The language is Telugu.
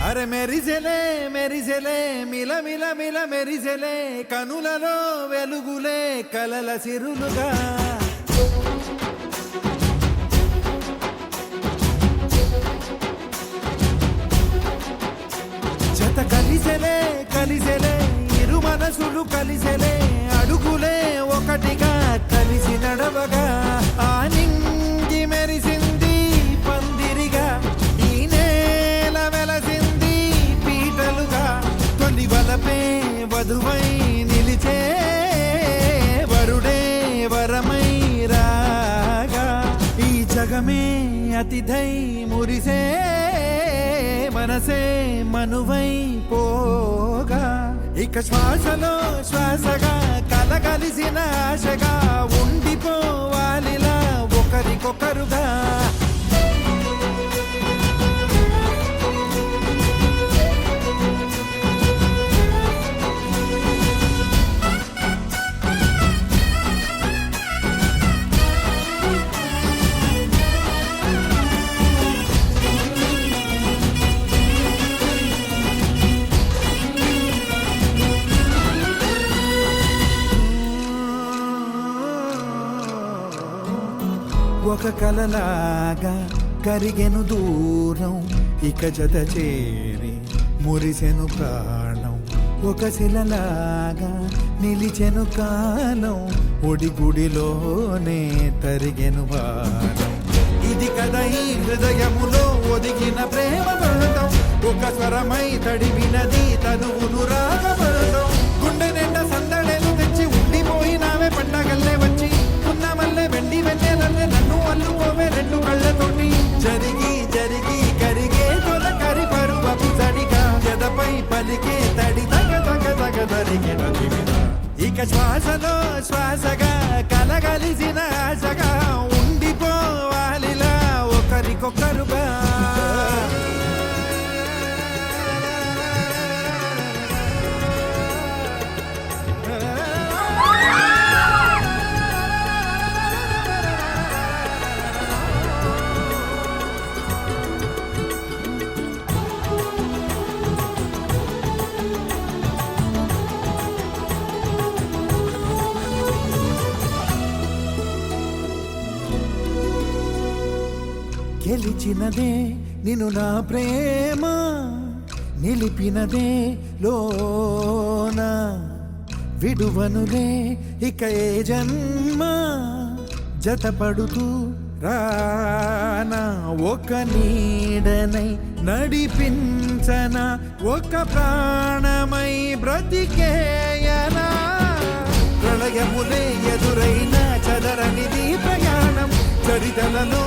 అరే మెరిసెలే మెరిసెలే మిల మిల మిల మెరిసెలే కనులలో వెలుగులే కలల సిరులుగా జత కలిసెలే కలిసెలే ఇరు మనసులు కలిసెలే అడుగులే ఒకటిగా కలిసి నడవగా ఆ నింగి మెరిసింది పందిరిగా ఈ నేల వెలసింది పీటలుగా తొలి వలపే వధువై నిలిచే వరుడే వరమై రాగా ఈ జగమే అతిథై మురిసే మనసే మనువై పోగా ఇక శ్వాసలో శ్వాసగా కలగలిసిన ఆశగా ఉండిపోవాలిలా ఒకరికొకరుగా ఒక కలలాగా కరిగెను దూరం ఇక జత చేరి మురిసెను ప్రాణం ఒక శిలలాగా నిలిచెను కాలం ఒడిగుడిలోనే తరిగెను వారం ఇది కదా ఈ హృదయములో ఒదిగిన ప్రేమ బంధం ఒక స్వరమై తడివినది తనువును రాగబంధం గుండె నిండా సందడేలు తెచ్చి ఉండిపోయినావే పండగల్లే వచ్చి ఉన్నమల్లే వెండి వెన్నెలల్లే నన్ను అల్లుకోవే రెండు కళ్ళతోటి జరిగి జరిగి కరిగే తొల కరి పరువపు తడిగా ఎదపై పలికే తడి తగ తగ తగ తరిగిన దివిన ఇక శ్వాసలో శ్వాసగా కలగలిసిన ఆశగా ఉండిపోవాలిలా ఒకరికొకరుగా గెలిచినదే నిన్ను నా ప్రేమ నిలిపినదే లోన విడువనులే ఇక ఏ జన్మ జతపడుతూ రానా ఒక నీడనై నడిపించన ఒక ప్రాణమై బ్రతికేయనా ప్రళయములే ఎదురైన చదరనిది ప్రయాణం చరితలలో